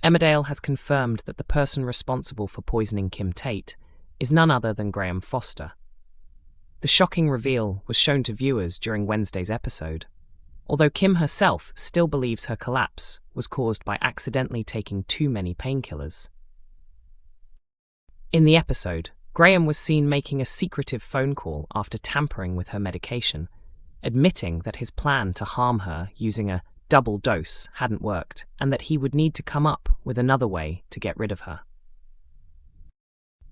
Emmerdale has confirmed that the person responsible for poisoning Kim Tate is none other than Graham Foster. The shocking reveal was shown to viewers during Wednesday's episode, although Kim herself still believes her collapse was caused by accidentally taking too many painkillers. In the episode, Graham was seen making a secretive phone call after tampering with her medication, admitting that his plan to harm her using a double dose hadn't worked and that he would need to come up with another way to get rid of her.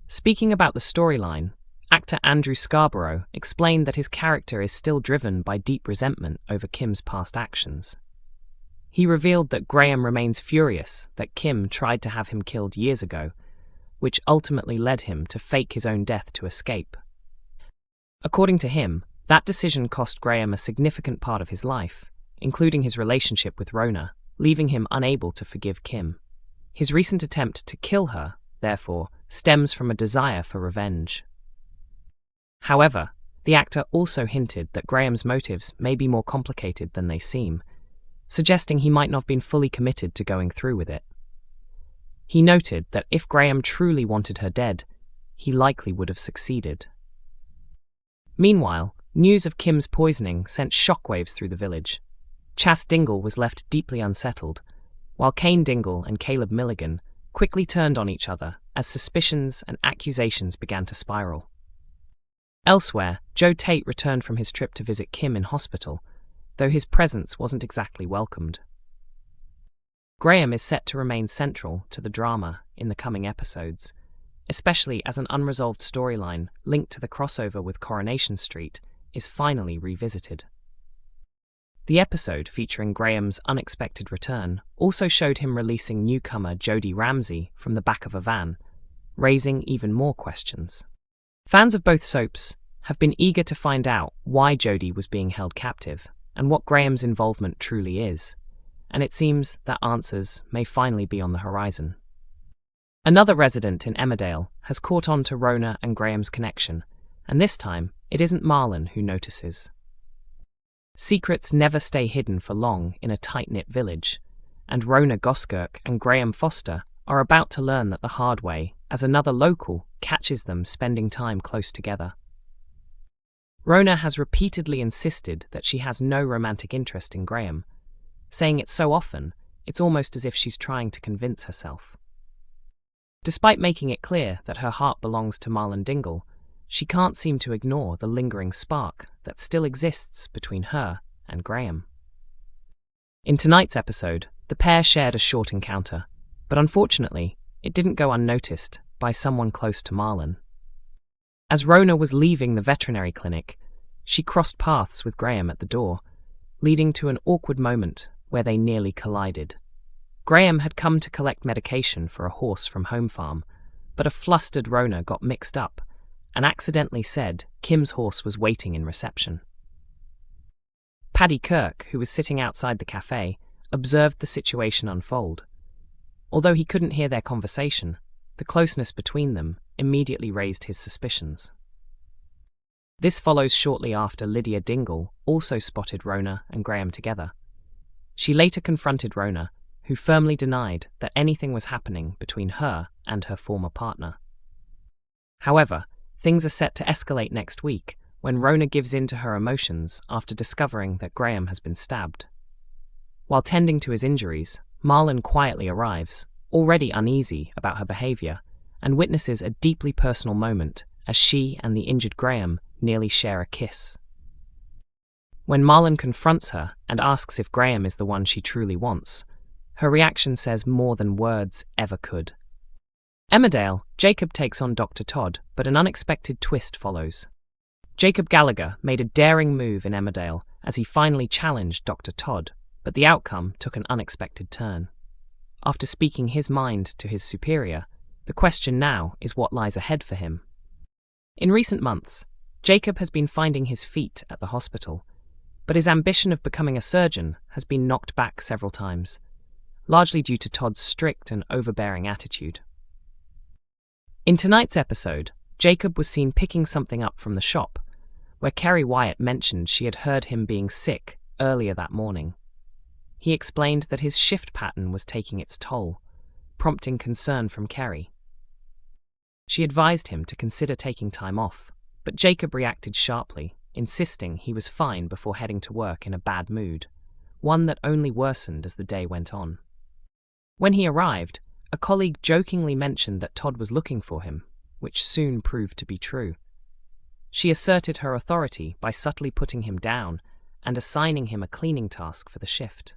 Speaking about the storyline, actor Andrew Scarborough explained that his character is still driven by deep resentment over Kim's past actions. He revealed that Graham remains furious that Kim tried to have him killed years ago, which ultimately led him to fake his own death to escape. According to him, that decision cost Graham a significant part of his life, including his relationship with Rona, leaving him unable to forgive Kim. His recent attempt to kill her, therefore, stems from a desire for revenge. However, the actor also hinted that Graham's motives may be more complicated than they seem, suggesting he might not have been fully committed to going through with it. He noted that if Graham truly wanted her dead, he likely would have succeeded. Meanwhile, news of Kim's poisoning sent shockwaves through the village. Cain Dingle was left deeply unsettled, while Cain Dingle and Caleb Milligan quickly turned on each other as suspicions and accusations began to spiral. Elsewhere, Joe Tate returned from his trip to visit Kim in hospital, though his presence wasn't exactly welcomed. Graham is set to remain central to the drama in the coming episodes, especially as an unresolved storyline linked to the crossover with Coronation Street is finally revisited. The episode featuring Graham's unexpected return also showed him releasing newcomer Jodie Ramsey from the back of a van, raising even more questions. Fans of both soaps have been eager to find out why Jodie was being held captive and what Graham's involvement truly is, and it seems that answers may finally be on the horizon. Another resident in Emmerdale has caught on to Rona and Graham's connection, and this time it isn't Marlon who notices. Secrets never stay hidden for long in a tight-knit village, and Rona Goskirk and Graham Foster are about to learn that the hard way as another local catches them spending time close together. Rona has repeatedly insisted that she has no romantic interest in Graham, saying it so often it's almost as if she's trying to convince herself. Despite making it clear that her heart belongs to Marlon Dingle, she can't seem to ignore the lingering spark that still exists between her and Graham. In tonight's episode, the pair shared a short encounter, but unfortunately, it didn't go unnoticed by someone close to Marlon. As Rona was leaving the veterinary clinic, she crossed paths with Graham at the door, leading to an awkward moment where they nearly collided. Graham had come to collect medication for a horse from Home Farm, but a flustered Rona got mixed up and accidentally said Kim's horse was waiting in reception. Paddy Kirk, who was sitting outside the cafe, observed the situation unfold. Although he couldn't hear their conversation, the closeness between them immediately raised his suspicions. This follows shortly after Lydia Dingle also spotted Rona and Graham together. She later confronted Rona, who firmly denied that anything was happening between her and her former partner. However, things are set to escalate next week when Rona gives in to her emotions after discovering that Graham has been stabbed. While tending to his injuries, Marlon quietly arrives, already uneasy about her behaviour, and witnesses a deeply personal moment as she and the injured Graham nearly share a kiss. When Marlon confronts her and asks if Graham is the one she truly wants, her reaction says more than words ever could. Emmerdale, Jacob takes on Dr. Todd, but an unexpected twist follows. Jacob Gallagher made a daring move in Emmerdale as he finally challenged Dr. Todd, but the outcome took an unexpected turn. After speaking his mind to his superior, the question now is what lies ahead for him. In recent months, Jacob has been finding his feet at the hospital, but his ambition of becoming a surgeon has been knocked back several times, largely due to Todd's strict and overbearing attitude. In tonight's episode, Jacob was seen picking something up from the shop, where Kerry Wyatt mentioned she had heard him being sick earlier that morning. He explained that his shift pattern was taking its toll, prompting concern from Kerry. She advised him to consider taking time off, but Jacob reacted sharply, insisting he was fine before heading to work in a bad mood, one that only worsened as the day went on. When he arrived, a colleague jokingly mentioned that Todd was looking for him, which soon proved to be true. She asserted her authority by subtly putting him down and assigning him a cleaning task for the shift.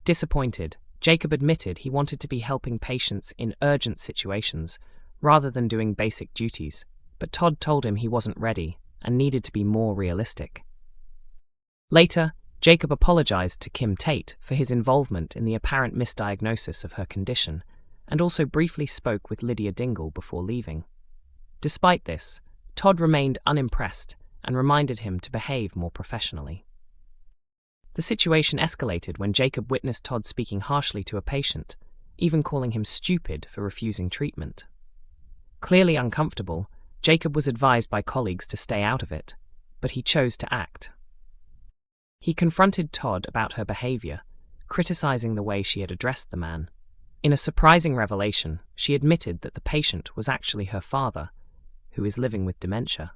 Disappointed, Jacob admitted he wanted to be helping patients in urgent situations rather than doing basic duties, but Todd told him he wasn't ready and needed to be more realistic. Later, Jacob apologized to Kim Tate for his involvement in the apparent misdiagnosis of her condition and also briefly spoke with Lydia Dingle before leaving. Despite this, Todd remained unimpressed and reminded him to behave more professionally. The situation escalated when Jacob witnessed Todd speaking harshly to a patient, even calling him stupid for refusing treatment. Clearly uncomfortable, Jacob was advised by colleagues to stay out of it, but he chose to act. He confronted Todd about her behavior, criticizing the way she had addressed the man. In a surprising revelation, she admitted that the patient was actually her father, who is living with dementia.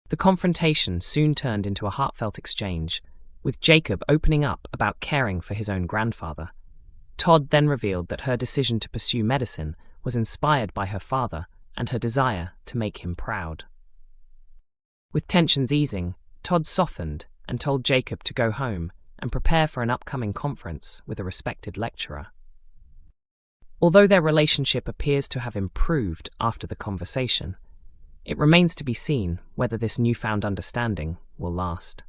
The confrontation soon turned into a heartfelt exchange, with Jacob opening up about caring for his own grandfather. Todd then revealed that her decision to pursue medicine was inspired by her father and her desire to make him proud. With tensions easing, Todd softened and told Jacob to go home and prepare for an upcoming conference with a respected lecturer. Although their relationship appears to have improved after the conversation, it remains to be seen whether this newfound understanding will last.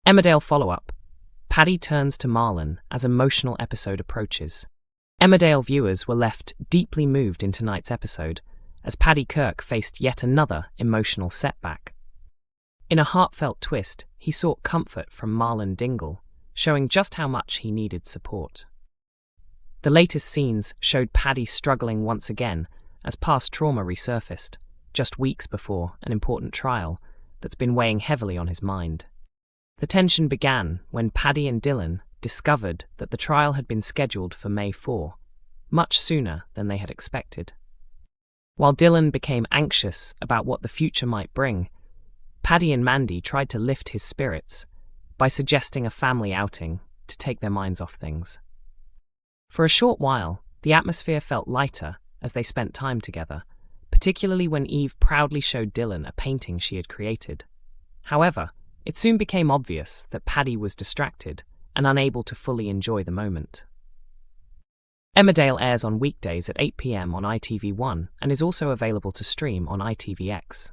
Emmerdale follow-up. Paddy turns to Marlon as emotional episode approaches. Emmerdale viewers were left deeply moved in tonight's episode as Paddy Kirk faced yet another emotional setback. In a heartfelt twist, he sought comfort from Marlon Dingle, showing just how much he needed support. The latest scenes showed Paddy struggling once again as past trauma resurfaced, just weeks before an important trial that's been weighing heavily on his mind. The tension began when Paddy and Dylan discovered that the trial had been scheduled for May 4, much sooner than they had expected. While Dylan became anxious about what the future might bring, Paddy and Mandy tried to lift his spirits by suggesting a family outing to take their minds off things. For a short while, the atmosphere felt lighter as they spent time together, particularly when Eve proudly showed Dylan a painting she had created. However, it soon became obvious that Paddy was distracted and unable to fully enjoy the moment. Emmerdale airs on weekdays at 8 p.m. on ITV1 and is also available to stream on ITVX.